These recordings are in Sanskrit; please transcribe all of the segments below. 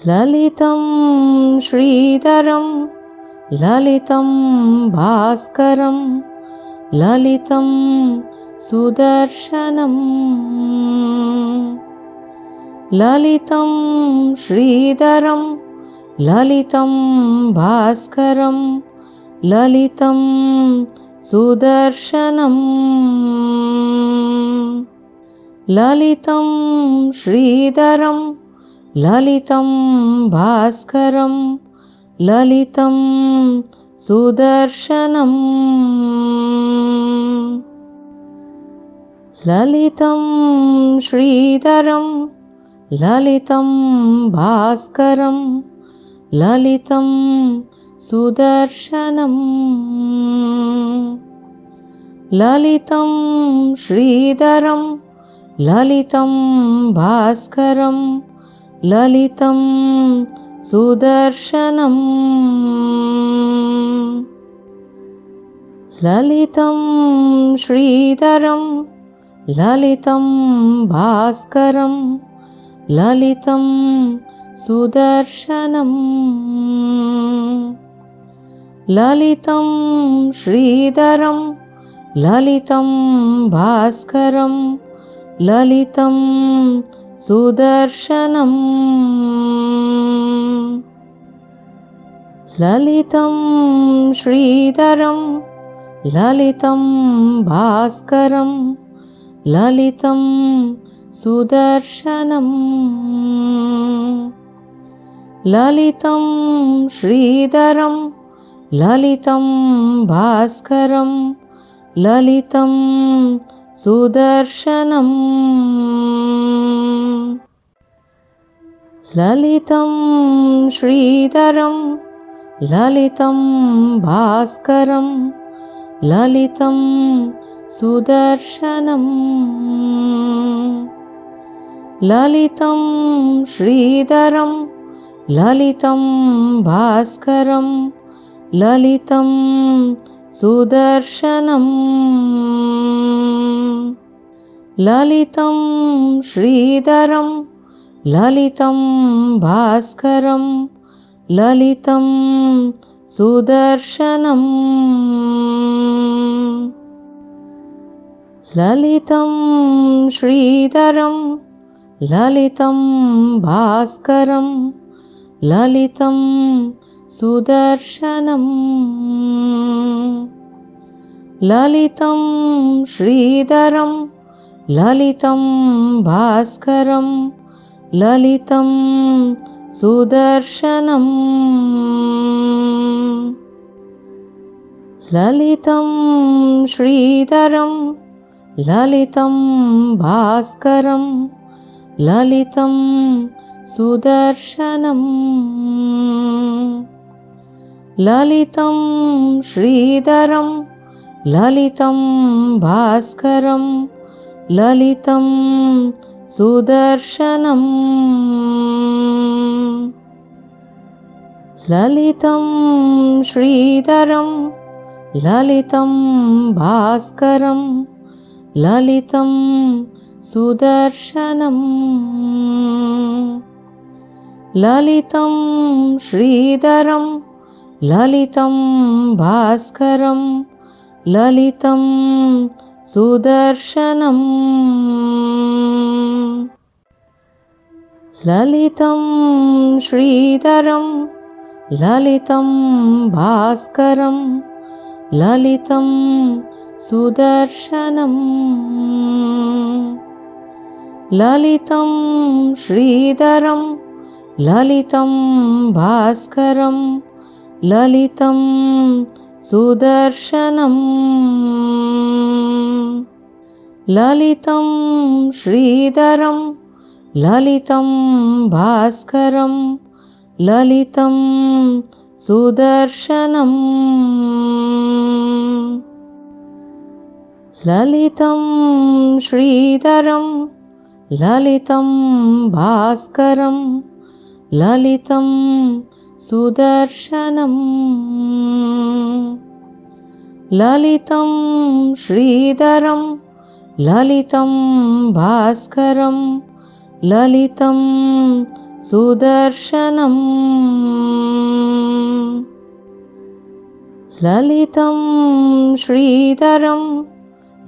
ललितं श्रीधरं ललितं भास्करं ललितं सुदर्शनम् ललितं श्रीधरं ललितं भास्करं ललितं सुदर्शनम् ललितं श्रीधरं ललितं भास्करं ललितं सुदर्शनम् ललितं श्रीधरं ललितं भास्करं ललितं सुदर्शनम् ललितं श्रीधरं ललितं भास्करं ललितं सुदर्शनम् ललितं श्रीधरं ललितं भास्करं ललितं सुदर्शनम् ललितं श्रीधरं ललितं भास्करं ललितं सुदर्शनम् ललितं श्रीधरं ललितं भास्करं ललितं सुदर्शनम् ललितं श्रीधरं ललितं भास्करं ललितं सुदर्शनम् ललितं श्रीधरं ललितं भास्करं ललितं सुदर्शनम् ललितं श्रीधरं ललितं भास्करं ललितं सुदर्शनम् ललितं श्रीधरं ललितं भास्करं ललितं सुदर्शनम् ललितं श्रीधरं ललितं भास्करं ललितं सुदर्शनम् ललितं श्रीधरं ललितं भास्करं ललितं सुदर्शनम् ललितं श्रीधरं ललितं भास्करं ललितं सुदर्शनम् ललितं श्रीधरं ललितं भास्करं ललितं सुदर्शनम् ललितं श्रीधरं ललितं भास्करं ललितं सुदर्शनम् ललितं श्रीधरं ललितं भास्करं ललितं सुदर्शनम् ललितं श्रीधरं ललितं भास्करं ललितं सुदर्शनम् ललितं श्रीधरं ललितं भास्करं ललितं सुदर्शनम् ललितं श्रीधरं ललितं भास्करं ललितं सुदर्शनम् ललितं श्रीधरं ललितं भास्करं ललितं सुदर्शनम् ललितं श्रीधरं ललितं भास्करं ललितं सुदर्शनम् ललितं श्रीधरं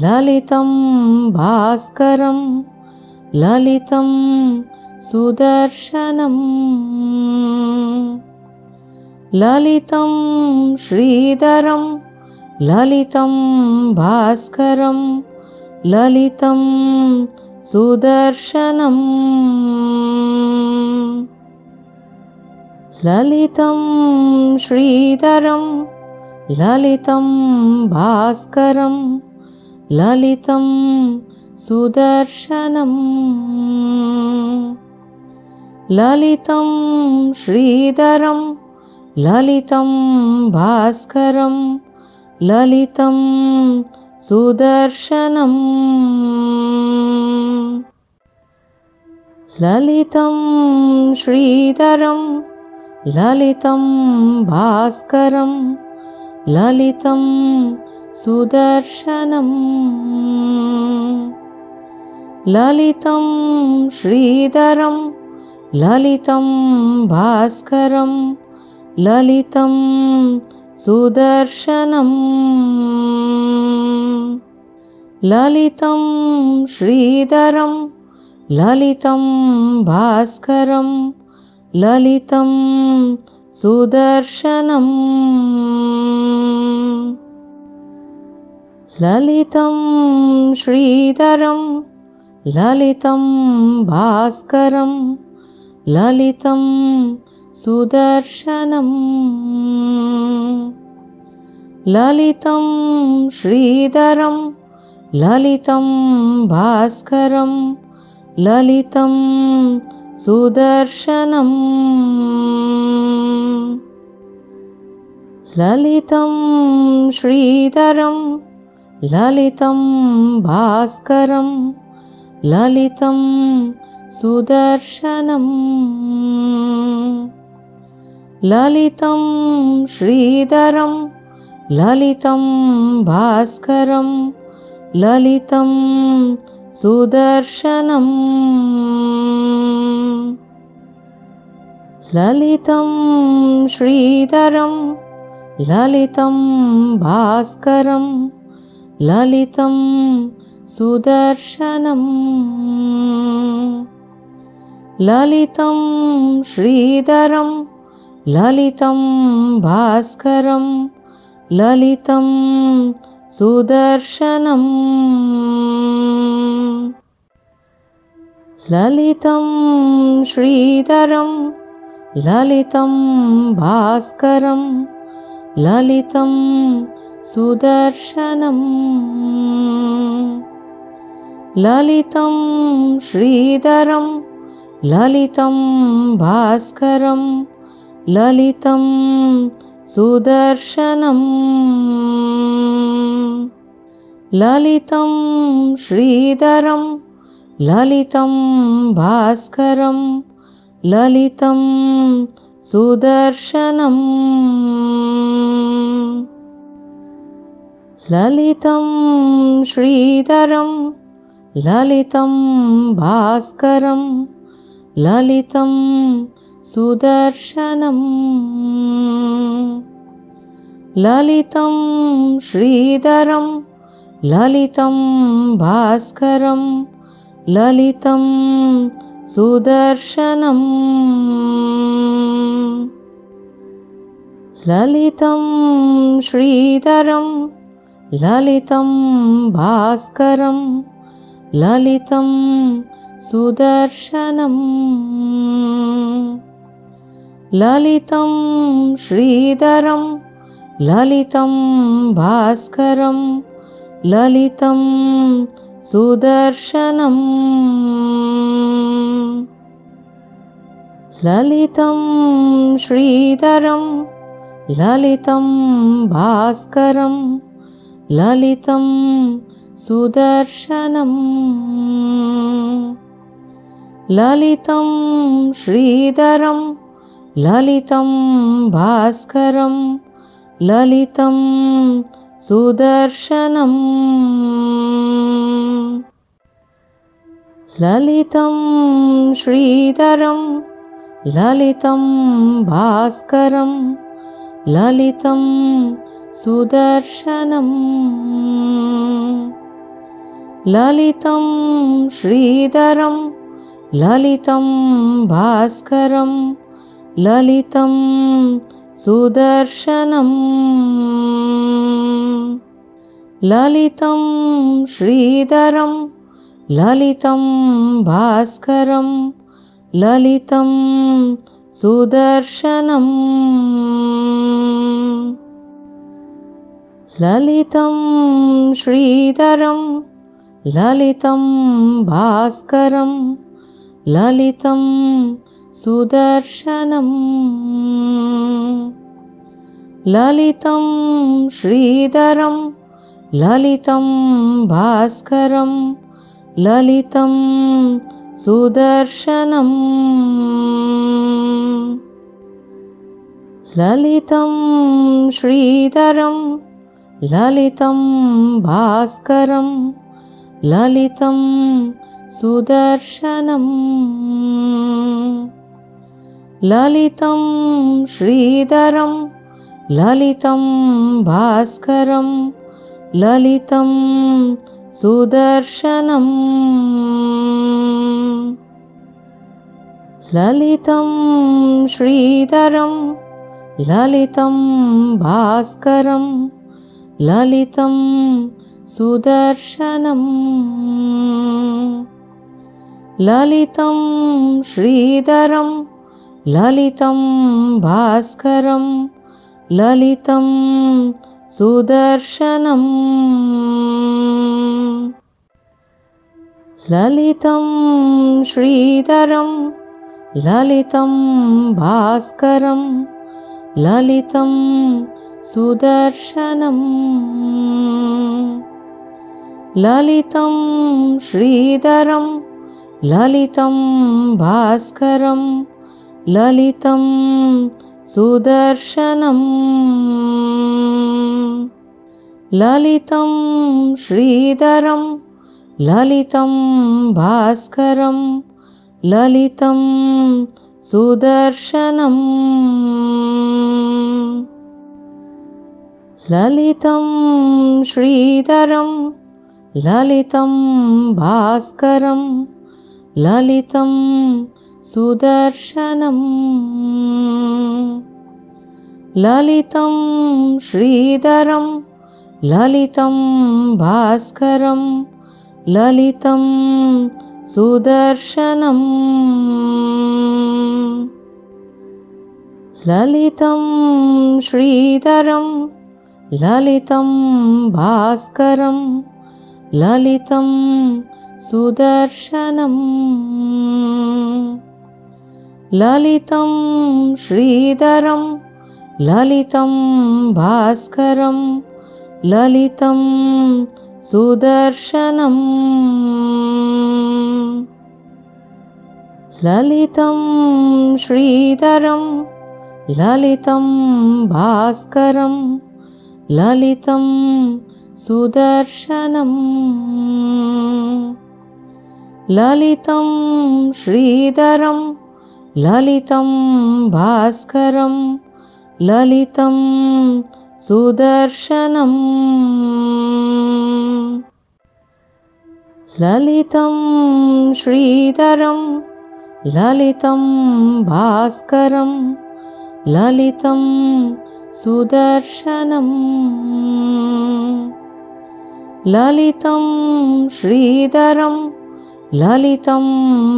ललितं भास्करं ललितं सुदर्शनम् ललितं श्रीधरं ललितं भास्करं ललितं सुदर्शनम् ललितं श्रीधरं ललितं भास्करं ललितं सुदर्शनम् ललितं श्रीधरं ललितं भास्करं ललितं सुदर्शनम् ललितं श्रीधरं ललितं भास्करं ललितं सुदर्शनम् ललितं श्रीधरं ललितं भास्करं ललितं सुदर्शनम् ललितं श्रीधरं ललितं भास्करं ललितं सुदर्शनम् ललितं श्रीधरं ललितं भास्करं ललितं सुदर्शनम् ललितं श्रीधरं ललितं भास्करं ललितं सुदर्शनम् ललितं श्रीधरं ललितं भास्करं ललितं सुदर्शनम् ललितं श्रीधरं ललितं भास्करं ललितं सुदर्शनम् ललितं श्रीधरं ललितं भास्करं ललितं सुदर्शनम् ललितं श्रीधरं ललितं भास्करं ललितं सुदर्शनम् ललितं श्रीधरं ललितं भास्करं ललितं सुदर्शनम् ललितं श्रीधरं ललितं भास्करं ललितं सुदर्शनम् ललितं श्रीधरं ललितं भास्करं ललितं सुदर्शनम् ललितं श्रीधरं ललितं भास्करं ललितं सुदर्शनम् ललितं श्रीधरं ललितं भास्करं ललितं सुदर्शनम् ललितं श्रीधरं ललितं भास्करं ललितं सुदर्शनम् ललितं श्रीधरं ललितं भास्करं ललितं सुदर्शनम् ललितं श्रीधरं ललितं भास्करं ललितं सुदर्शनम् ललितं श्रीधरं ललितं भास्करं ललितं सुदर्शनम् ललितं श्रीधरं ललितं भास्करं ललितं सुदर्शनम् ललितं श्रीधरं ललितं भास्करं ललितं सुदर्शनम् ललितं श्रीधरं ललितं भास्करं ललितं सुदर्शनम् ललितं श्रीधरं ललितं भास्करं ललितं सुदर्शनम् ललितं श्रीधरं ललितं भास्करं ललितं सुदर्शनम् ललितं श्रीधरं ललितं भास्करं ललितं सुदर्शनम् ललितं श्रीधरं ललितं भास्करं ललितं सुदर्शनम् ललितं श्रीधरं ललितं भास्करं ललितं सुदर्शनम् ललितं श्रीधरं ललितं भास्करं ललितं सुदर्शनम् ललितं श्रीधरं ललितं भास्करं ललितं सुदर्शनम् ललितं श्रीधरं ललितं भास्करं ललितं सुदर्शनम् ललितं श्रीधरं ललितं भास्करं ललितं सुदर्शनम् ललितं श्रीधरं ललितं भास्करं ललितं सुदर्शनम् ललितं श्रीधरं ललितं भास्करं ललितं सुदर्शनम् ललितं श्रीधरं ललितं भास्करं ललितं सुदर्शनम् ललितं श्रीधरं ललितं भास्करं ललितं सुदर्शनम् ललितं श्रीधरं ललितं भास्करं ललितं सुदर्शनम् ललितं श्रीधरं ललितं भास्करं ललितं सुदर्शनम् ललितं श्रीधरं ललितं भास्करं ललितं सुदर्शनम् ललितं श्रीधरं ललितं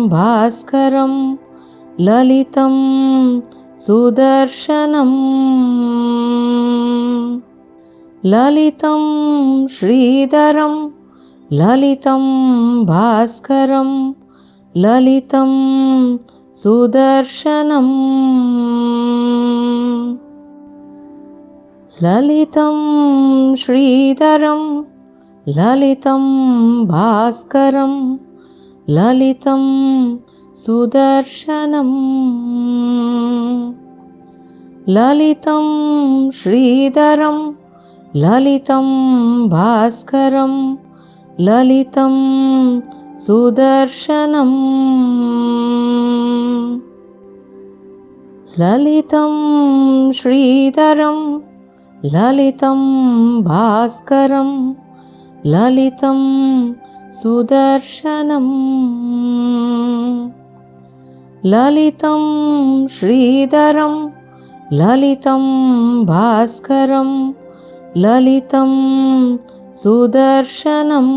भास्करं ललितं सुदर्शनम् ललितं श्रीधरं ललितं भास्करं ललितं सुदर्शनम् ललितं श्रीधरं ललितं भास्करं ललितं सुदर्शनम् ललितं श्रीधरं ललितं भास्करं ललितं सुदर्शनम् ललितं श्रीधरं ललितं भास्करं ललितं सुदर्शनम् ललितं श्रीधरं ललितं भास्करं ललितं सुदर्शनम्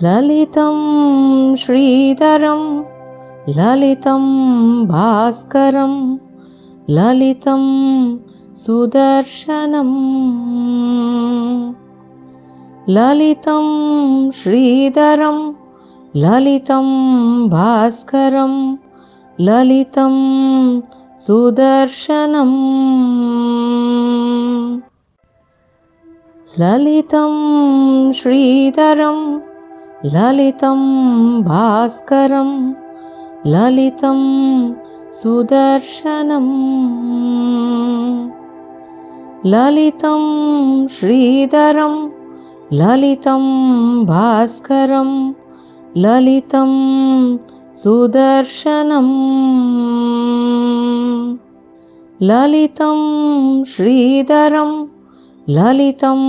ललितं श्रीधरं ललितं भास्करं ललितं सुदर्शनम् ललितं श्रीधरं ललितं भास्करं ललितं सुदर्शनम् ललितं श्रीधरं ललितं भास्करं ललितं सुदर्शनम् ललितं श्रीधरं ललितं भास्करं ललितं सुदर्शनम् ललितं श्रीधरं ललितं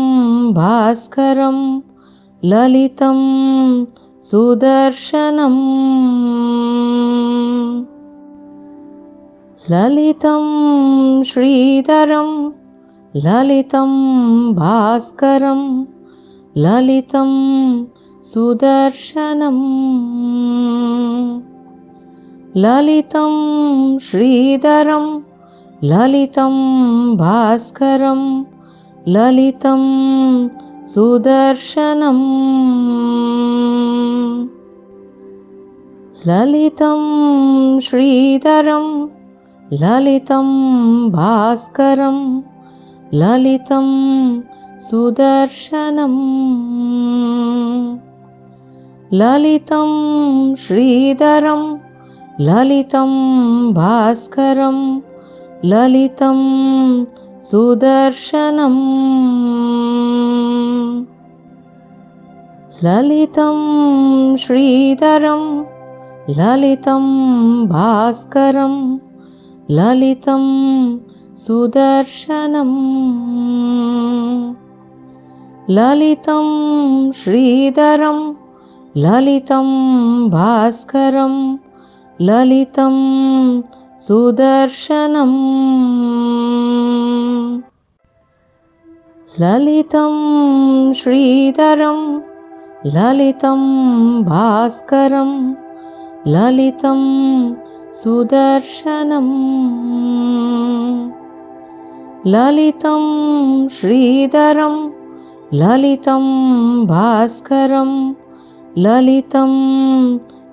भास्करं ललितं सुदर्शनम् ललितं श्रीधरं ललितं भास्करं ललितं सुदर्शनम् ललितं श्रीधरं ललितं भास्करं ललितं सुदर्शनम् ललितं श्रीधरं ललितं भास्करं ललितं सुदर्शनम् ललितं श्रीधरं ललितं भास्करं ललितं सुदर्शनम् ललितं श्रीधरं ललितं भास्करं ललितं सुदर्शनम् ललितं श्रीधरं ललितं भास्करं ललितं सुदर्शनम् ललितं श्रीधरं ललितं भास्करं ललितं सुदर्शनम् ललितं श्रीधरं ललितं भास्करं ललितं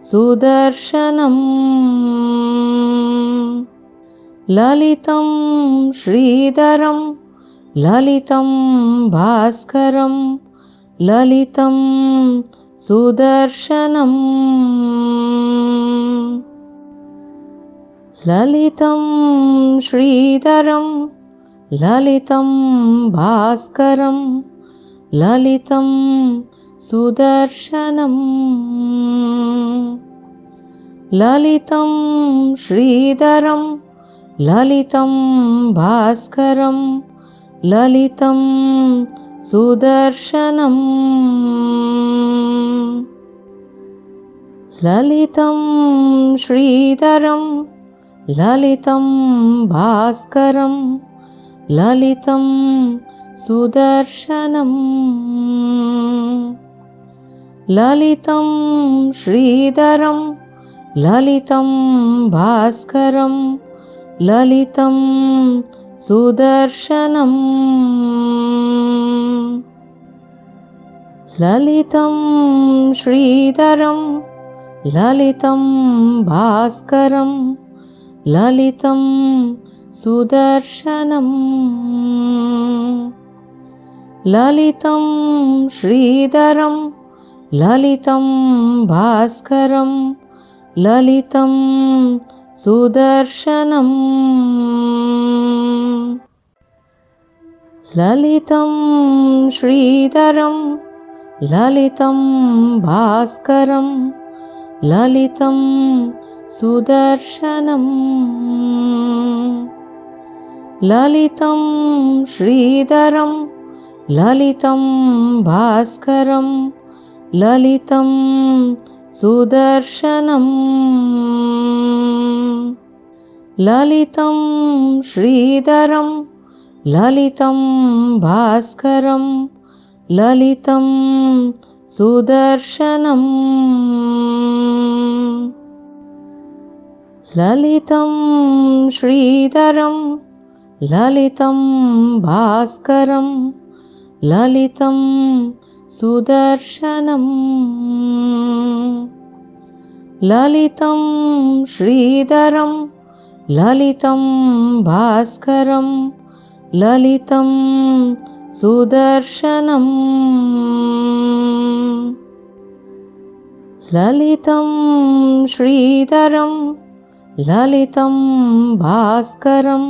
सुदर्शनम् ललितं श्रीधरं ललितं भास्करं ललितं सुदर्शनम् ललितं श्रीधरं ललितं भास्करं ललितं सुदर्शनम् ललितं श्रीधरं ललितं भास्करं ललितं सुदर्शनम् ललितं श्रीधरं ललितं भास्करं ललितं सुदर्शनम् ललितं श्रीधरं ललितं भास्करं ललितं सुदर्शनम् ललितं श्रीधरं ललितं भास्करं ललितं सुदर्शनम् ललितं श्रीधरं ललितं भास्करं ललितं सुदर्शनम् ललितं श्रीधरं ललितं भास्करं ललितं सुदर्शनम् ललितं श्रीधरं ललितं भास्करं ललितं सुदर्शनम् ललितं श्रीधरं ललितं भास्करं ललितं सुदर्शनम् ललितं श्रीधरं ललितं भास्करं ललितं सुदर्शनम् ललितं श्रीधरं ललितं भास्करं ललितं सुदर्शनम् ललितं श्रीधरं ललितं भास्करं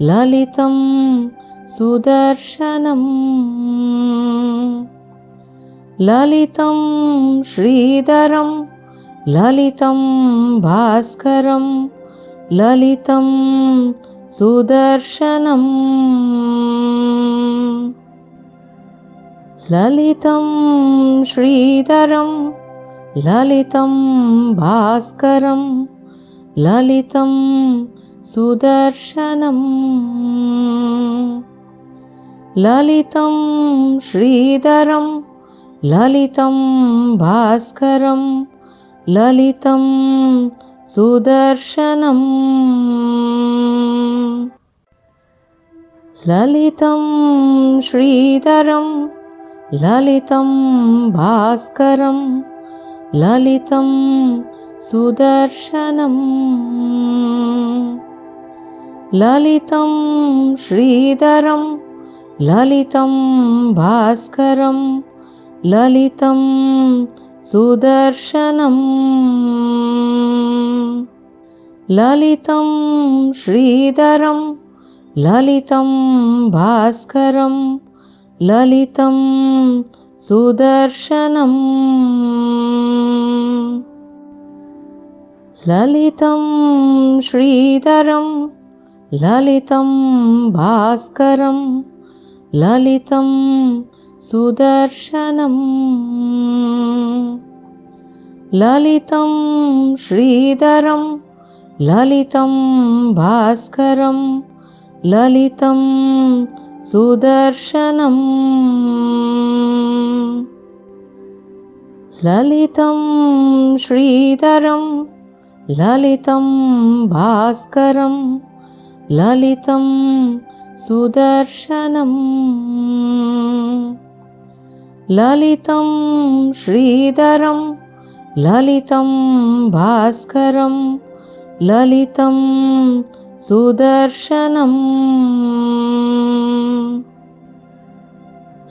ललितं सुदर्शनम् ललितं श्रीधरं ललितं भास्करं ललितं सुदर्शनम् ललितं श्रीधरं ललितं भास्करं ललितं सुदर्शनम् ललितं श्रीधरं ललितं भास्करं ललितं सुदर्शनम् ललितं श्रीधरं ललितं भास्करं ललितं सुदर्शनम् ललितं श्रीधरं ललितं भास्करं ललितं सुदर्शनम् ललितं श्रीधरं ललितं भास्करं ललितं सुदर्शनम् ललितं श्रीधरं ललितं भास्करं ललितं सुदर्शनम् ललितं श्रीधरं ललितं भास्करं ललितं सुदर्शनम् ललितं श्रीधरं ललितं भास्करं ललितं सुदर्शनम् ललितं श्रीधरं ललितं भास्करं ललितं सुदर्शनम्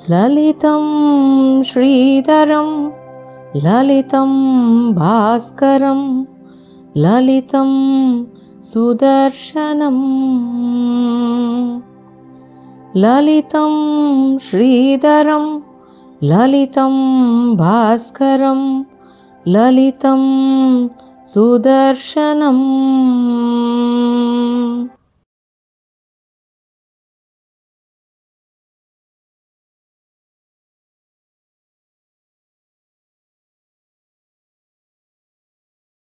ललितं श्रीधरं ललितं भास्करं ललितं सुदर्शनम् ललितं श्रीधरं ललितं भास्करं ललितं सुदर्शनम्